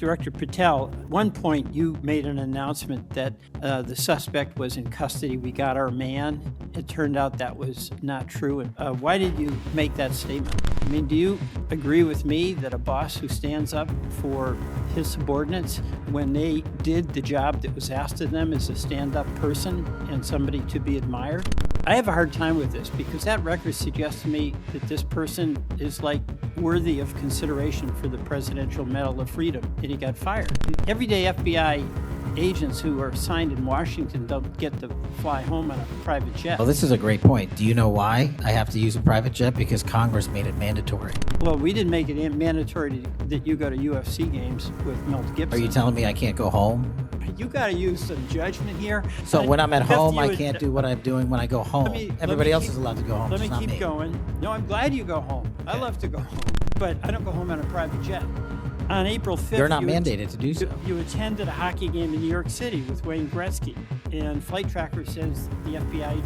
Director Patel, at one point you made an announcement that the suspect was in custody. We got our man. It turned out that was not true. Why did you make that statement? I mean, do you agree with me that a boss who stands up for his subordinates when they did the job that was asked of them is a stand-up person and somebody to be admired? I have a hard time with this because that record suggests to me that this person is worthy of consideration for the Presidential Medal of Freedom, and he got fired. Everyday FBI agents who are assigned in Washington don't get to fly home on a private jet. Well, this is a great point. Do you know why I have to use a private jet? Because Congress made it mandatory. Well, we didn't make it mandatory that you go to UFC games with Mel Gibson. Are you telling me I can't go home? You got to use some judgment here. So when I'm at home, I can't do what I'm doing when I go home. Everybody else is allowed to go home. Let me keep going. No, I'm glad you go home. Okay. I love to go home, but I don't go home on a private jet. On April 5th, you're not mandated to do so. You attended a hockey game in New York City with Wayne Gretzky, and Flight Tracker says the FBI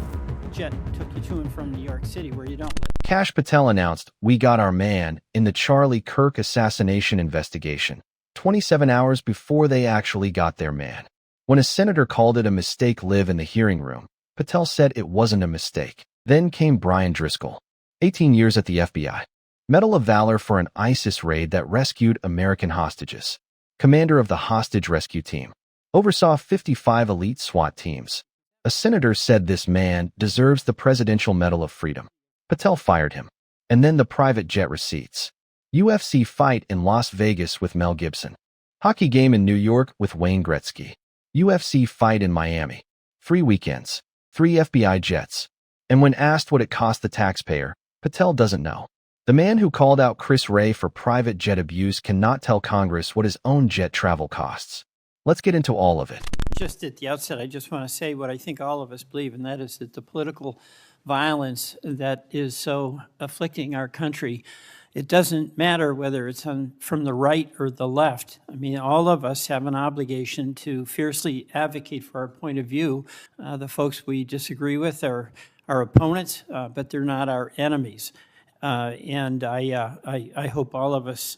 jet took you to and from New York City where you don't live. Kash Patel announced, "We got our man," in the Charlie Kirk assassination investigation, 27 hours before they actually got their man. When a senator called it a mistake live in the hearing room, Patel said it wasn't a mistake. Then came Brian Driscoll, 18 years at the FBI. Medal of Valor for an ISIS raid that rescued American hostages. Commander of the hostage rescue team. Oversaw 55 elite SWAT teams. A senator said this man deserves the Presidential Medal of Freedom. Patel fired him. And then the private jet receipts. UFC fight in Las Vegas with Mel Gibson. Hockey game in New York with Wayne Gretzky. UFC fight in Miami. Free weekends. 3 FBI jets. And when asked what it cost the taxpayer, Patel doesn't know. The man who called out Chris Wray for private jet abuse cannot tell Congress what his own jet travel costs. Let's get into all of it. Just at the outset, I just want to say what I think all of us believe, and that is that the political violence that is so afflicting our country, it doesn't matter whether it's from the right or the left. I mean, all of us have an obligation to fiercely advocate for our point of view. The folks we disagree with are our opponents, but they're not our enemies. And I hope all of us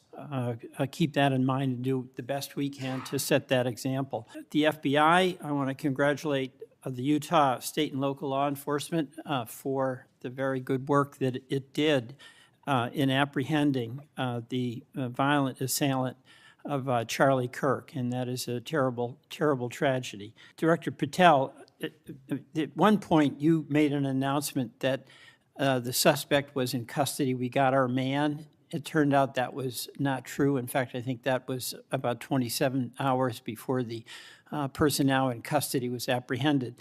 keep that in mind and do the best we can to set that example. The FBI, I want to congratulate the Utah state and local law enforcement for the very good work that it did in apprehending the violent assailant of Charlie Kirk, and that is a terrible, terrible tragedy. Director Patel, at one point you made an announcement that the suspect was in custody. We got our man. It turned out that was not true. In fact, I think that was about 27 hours before the person now in custody was apprehended.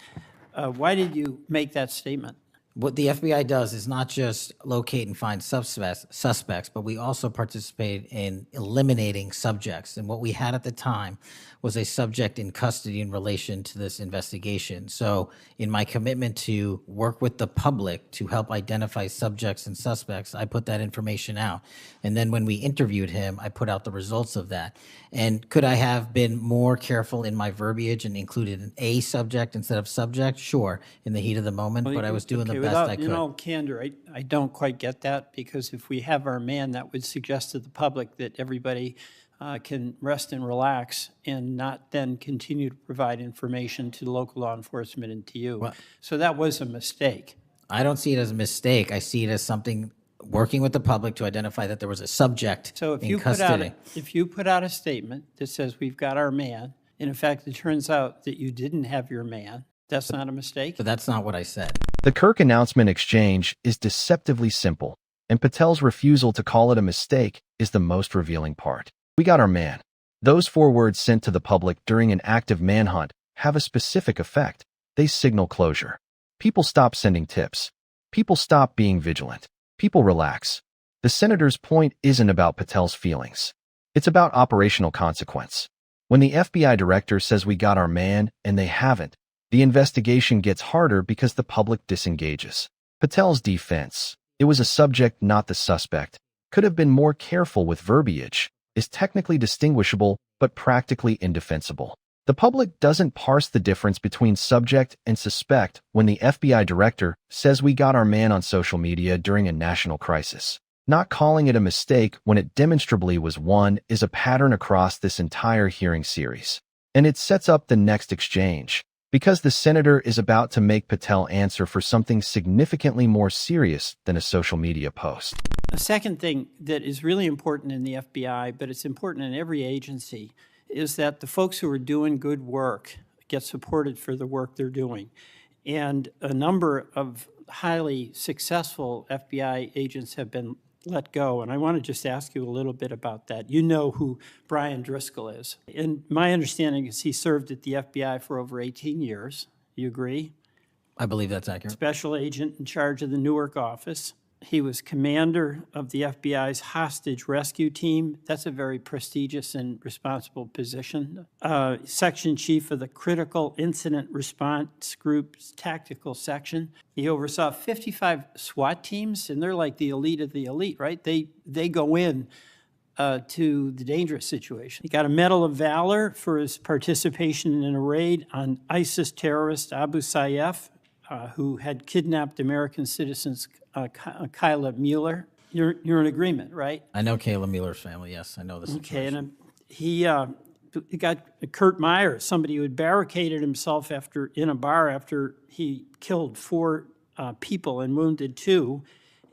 Why did you make that statement? What the FBI does is not just locate and find suspects, but we also participate in eliminating subjects. And what we had at the time was a subject in custody in relation to this investigation. So in my commitment to work with the public to help identify subjects and suspects, I put that information out. And then when we interviewed him, I put out the results of that. And could I have been more careful in my verbiage and included an A subject instead of subject? Sure, in the heat of the moment, but I was doing the best I could. In all candor, I don't quite get that, because if we have our man, that would suggest to the public that everybody can rest and relax and not then continue to provide information to local law enforcement and to you. Well, so that was a mistake. I don't see it as a mistake. I see it as something working with the public to identify that there was a subject in custody. If you put out a statement that says we've got our man, and in fact it turns out that you didn't have your man, that's not a mistake? But that's not what I said. The Kirk announcement exchange is deceptively simple, and Patel's refusal to call it a mistake is the most revealing part. We got our man. Those 4 words sent to the public during an active manhunt have a specific effect. They signal closure. People stop sending tips. People stop being vigilant. People relax. The senator's point isn't about Patel's feelings. It's about operational consequence. When the FBI director says we got our man and they haven't, the investigation gets harder because the public disengages. Patel's defense, it was a subject, not the suspect, could have been more careful with verbiage, is technically distinguishable but practically indefensible. The public doesn't parse the difference between subject and suspect when the FBI director says we got our man on social media during a national crisis. Not calling it a mistake when it demonstrably was one is a pattern across this entire hearing series. And it sets up the next exchange, because the senator is about to make Patel answer for something significantly more serious than a social media post. A second thing that is really important in the FBI, but it's important in every agency, is that the folks who are doing good work get supported for the work they're doing. And a number of highly successful FBI agents have been let go. And I want to just ask you a little bit about that. You know who Brian Driscoll is. And my understanding is he served at the FBI for over 18 years. You agree? I believe that's accurate. Special agent in charge of the Newark office. He was commander of the FBI's hostage rescue team. That's a very prestigious and responsible position. Section chief of the Critical Incident Response Group's tactical section. He oversaw 55 SWAT teams, and they're like the elite of the elite, right? They go in to the dangerous situation. He got a Medal of Valor for his participation in a raid on ISIS terrorist Abu Sayyaf, who had kidnapped American citizens Kyla Mueller. You're in agreement, right? I know Kayla Mueller's family, yes. I know this. Okay, and he got Kurt Meyer, somebody who had barricaded himself in a bar after he killed 4 people and wounded 2.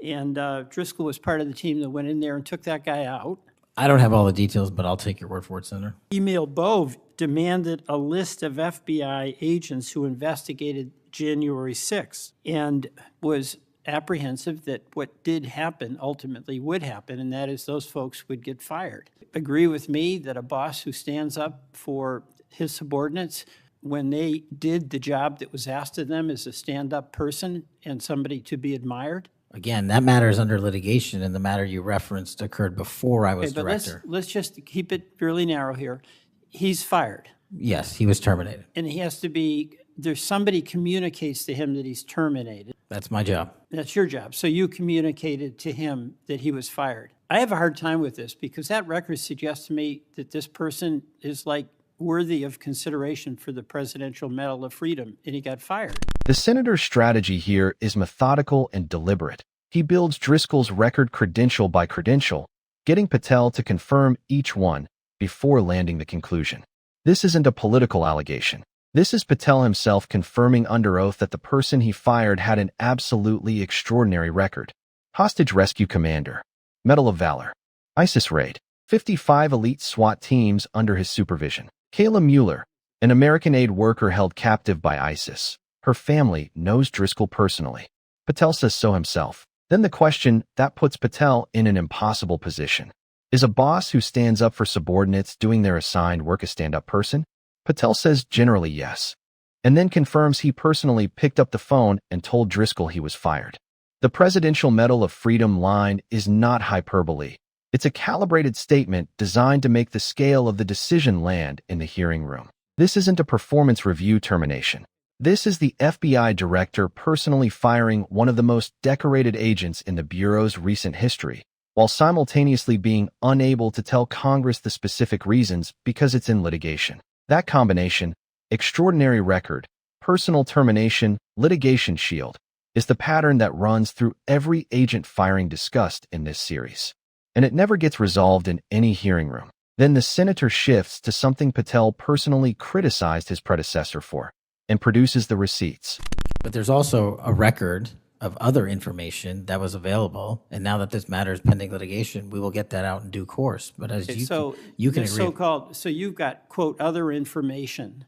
And Driscoll was part of the team that went in there and took that guy out. I don't have all the details, but I'll take your word for it, Senator. Email Bove demanded a list of FBI agents who investigated January 6th and was apprehensive that what did happen ultimately would happen, and that is those folks would get fired. Agree with me that a boss who stands up for his subordinates when they did the job that was asked of them is a stand-up person and somebody to be admired? Again, that matter is under litigation, and the matter you referenced occurred before I was Okay, but director. let's just keep it fairly narrow here. He's fired, Yes, he was terminated. and he has to be, there's somebody communicates to him that he's terminated. That's my job. That's your job. So you communicated to him that he was fired. I have a hard time with this because that record suggests to me that this person is like worthy of consideration for the Presidential Medal of Freedom, and he got fired. The senator's strategy here is methodical and deliberate. He builds Driscoll's record credential by credential, getting Patel to confirm each one before landing the conclusion. This isn't a political allegation. This is Patel himself confirming under oath that the person he fired had an absolutely extraordinary record. Hostage rescue commander, Medal of Valor, ISIS raid, 55 elite SWAT teams under his supervision. Kayla Mueller, an American aid worker held captive by ISIS. Her family knows Driscoll personally. Patel says so himself. Then the question that puts Patel in an impossible position. Is a boss who stands up for subordinates doing their assigned work a stand-up person? Patel says generally yes, and then confirms he personally picked up the phone and told Driscoll he was fired. The Presidential Medal of Freedom line is not hyperbole. It's a calibrated statement designed to make the scale of the decision land in the hearing room. This isn't a performance review termination. This is the FBI director personally firing one of the most decorated agents in the Bureau's recent history, while simultaneously being unable to tell Congress the specific reasons because it's in litigation. That combination, extraordinary record, personal termination, litigation shield, is the pattern that runs through every agent firing discussed in this series. And it never gets resolved in any hearing room. Then the senator shifts to something Patel personally criticized his predecessor for, and produces the receipts. But there's also a record of other information that was available, and now that this matter is pending litigation, we will get that out in due course. But as you can agree, So you've got, quote, other information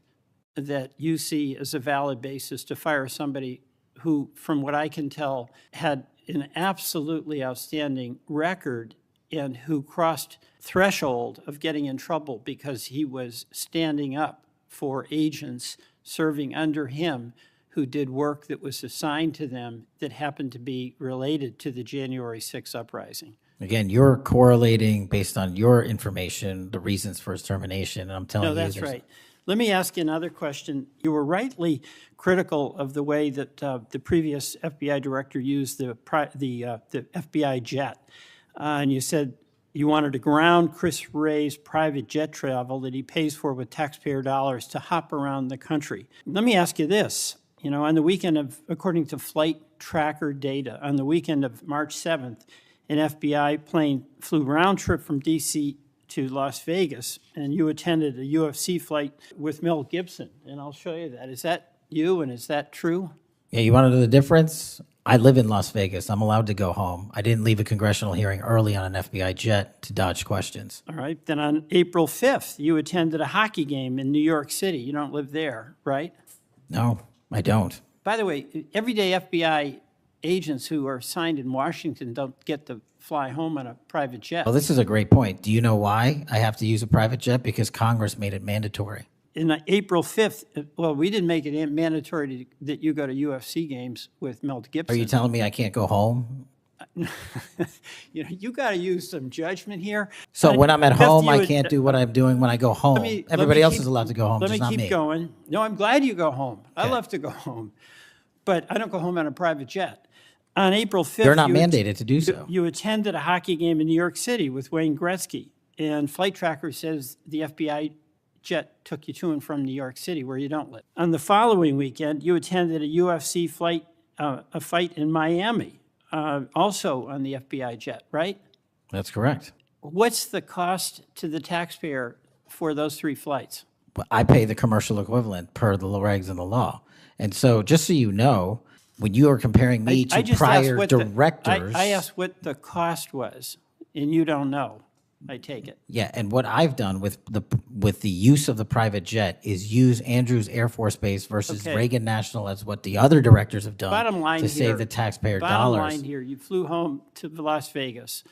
that you see as a valid basis to fire somebody who, from what I can tell, had an absolutely outstanding record and who crossed threshold of getting in trouble because he was standing up for agents serving under him who did work that was assigned to them that happened to be related to the January 6th uprising. Again, you're correlating based on your information the reasons for his termination, and I'm telling you. No, that's right. Let me ask you another question. You were rightly critical of the way that the previous FBI director used the FBI jet. And you said you wanted to ground Chris Wray's private jet travel that he pays for with taxpayer dollars to hop around the country. Let me ask you this. On the weekend of, according to flight tracker data, on the weekend of March 7th an FBI plane flew round trip from D.C. to Las Vegas, and you attended a UFC fight with Mel Gibson, and I'll show you that. Is that you, and is that true? Yeah, you want to know the difference? I live in Las Vegas. I'm allowed to go home. I didn't leave a congressional hearing early on an FBI jet to dodge questions. All right. Then on April 5th, you attended a hockey game in New York City. You don't live there, right? No, I don't. By the way, everyday FBI agents who are assigned in Washington don't get to fly home on a private jet. Well, this is a great point. Do you know why I have to use a private jet? Because Congress made it mandatory. In April 5th, well, we didn't make it mandatory that you go to UFC games with Mel Gibson. Are you telling me I can't go home? You got to use some judgment here. So when I'm at home, you I would- can't do what I'm doing when I go home. Everybody else is allowed to go home, Let just me not keep me. going. No, I'm glad you go home. I Okay. love to go home, but I don't go home on a private jet. On April 5th, They're not mandated to do so. You attended a hockey game in New York City with Wayne Gretzky, and Flight Tracker says the FBI jet took you to and from New York City, where you don't live. On the following weekend, you attended a UFC fight in Miami, also on the FBI jet, right? That's correct. What's the cost to the taxpayer for those 3 flights? But I pay the commercial equivalent per the regs and the law. And so just so you know, when you are comparing me to just asked prior what directors. I asked what the cost was, and you don't know. I take it. Yeah, and what I've done with the use of the private jet is use Andrews Air Force Base versus Okay. Reagan National as what the other directors have done Bottom line to here, save the taxpayer bottom dollars. line here, you flew home to Las Vegas.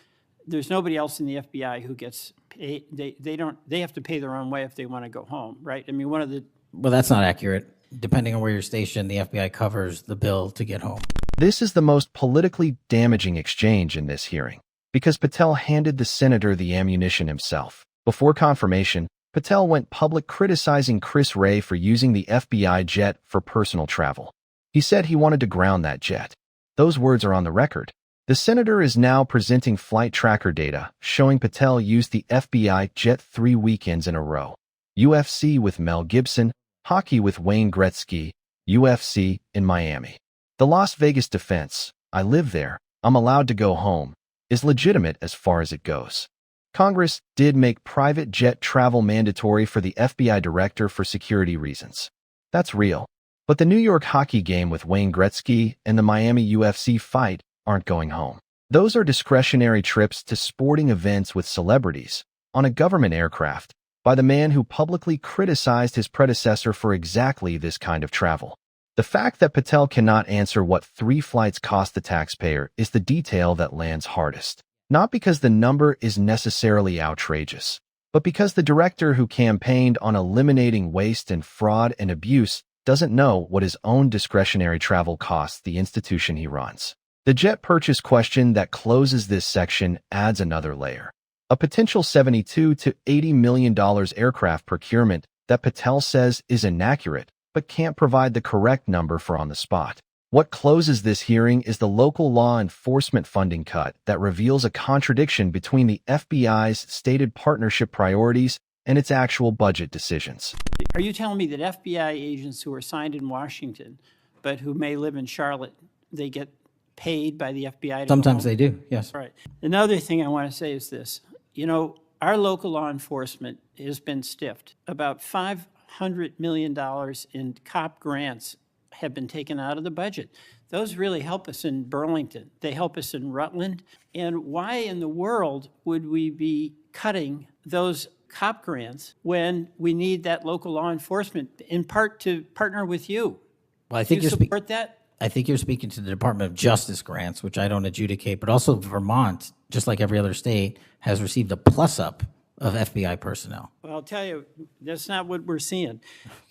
There's nobody else in the FBI who gets paid. They have to pay their own way if they want to go home, right? I mean, Well, that's not accurate. Depending on where you're stationed, the FBI covers the bill to get home. This is the most politically damaging exchange in this hearing, because Patel handed the senator the ammunition himself. Before confirmation, Patel went public criticizing Chris Wray for using the FBI jet for personal travel. He said he wanted to ground that jet. Those words are on the record. The senator is now presenting flight tracker data showing Patel used the FBI jet 3 weekends in a row. UFC with Mel Gibson, hockey with Wayne Gretzky, UFC in Miami. The Las Vegas defense, I live there, I'm allowed to go home, is legitimate as far as it goes. Congress did make private jet travel mandatory for the FBI director for security reasons. That's real. But the New York hockey game with Wayne Gretzky and the Miami UFC fight aren't going home. Those are discretionary trips to sporting events with celebrities, on a government aircraft, by the man who publicly criticized his predecessor for exactly this kind of travel. The fact that Patel cannot answer what 3 flights cost the taxpayer is the detail that lands hardest. Not because the number is necessarily outrageous, but because the director who campaigned on eliminating waste and fraud and abuse doesn't know what his own discretionary travel costs the institution he runs. The jet purchase question that closes this section adds another layer. A potential $72 to $80 million aircraft procurement that Patel says is inaccurate, but can't provide the correct number for on the spot. What closes this hearing is the local law enforcement funding cut that reveals a contradiction between the FBI's stated partnership priorities and its actual budget decisions. Are you telling me that FBI agents who are assigned in Washington, but who may live in Charlotte, they get paid by the FBI to Sometimes go home? they do, yes. Right. Another thing I want to say is this. Our local law enforcement has been stiffed. About $500 million in cop grants have been taken out of the budget. Those really help us in Burlington. They help us in Rutland. And why in the world would we be cutting those cop grants when we need that local law enforcement, in part to partner with you? Well, I Do think you you're support that? I think you're speaking to the Department of Justice grants, which I don't adjudicate, but also Vermont, just like every other state, has received a plus-up of FBI personnel. Well, I'll tell you, that's not what we're seeing.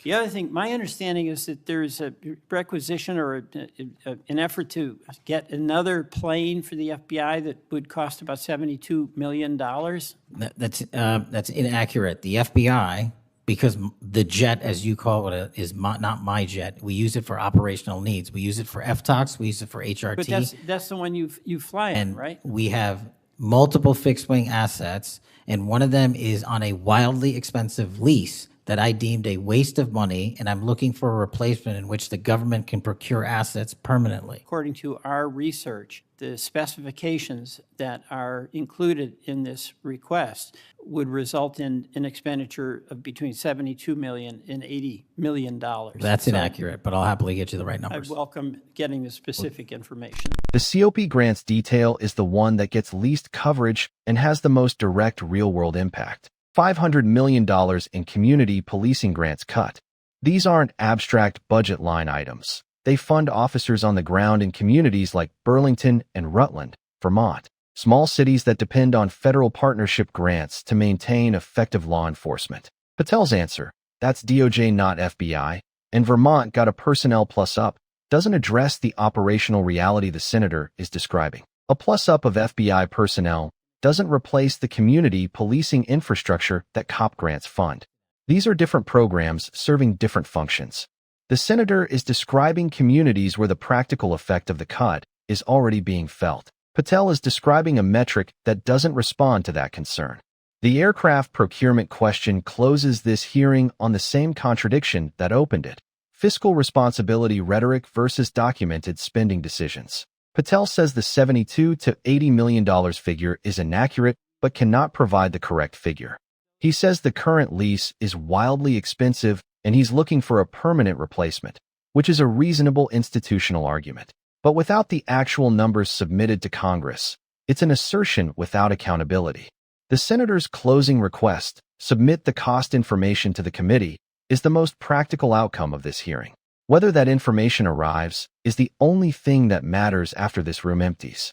The other thing, my understanding is that there's a requisition or an effort to get another plane for the FBI that would cost about $72 million. That's inaccurate. The FBI, because the jet, as you call it, is not my jet. We use it for operational needs. We use it for FTOX. We use it for HRT. But that's the one you fly in, and right? we have multiple fixed-wing assets, and one of them is on a wildly expensive lease that I deemed a waste of money, and I'm looking for a replacement in which the government can procure assets permanently. According to our research, the specifications that are included in this request would result in an expenditure of between $72 million and $80 million. That's inaccurate, but I'll happily get you the right I numbers. welcome getting the specific information. The COP grants detail is the one that gets least coverage and has the most direct real-world impact. $500 million in community policing grants cut. These aren't abstract budget line items. They fund officers on the ground in communities like Burlington and Rutland, Vermont, small cities that depend on federal partnership grants to maintain effective law enforcement. Patel's answer, that's DOJ, not FBI, and Vermont got a personnel plus-up, doesn't address the operational reality the senator is describing. A plus-up of FBI personnel doesn't replace the community policing infrastructure that COP grants fund. These are different programs serving different functions. The senator is describing communities where the practical effect of the cut is already being felt. Patel is describing a metric that doesn't respond to that concern. The aircraft procurement question closes this hearing on the same contradiction that opened it: fiscal responsibility rhetoric versus documented spending decisions. Patel says the $72 to $80 million figure is inaccurate but cannot provide the correct figure. He says the current lease is wildly expensive and he's looking for a permanent replacement, which is a reasonable institutional argument. But without the actual numbers submitted to Congress, it's an assertion without accountability. The senator's closing request, submit the cost information to the committee, is the most practical outcome of this hearing. Whether that information arrives is the only thing that matters after this room empties.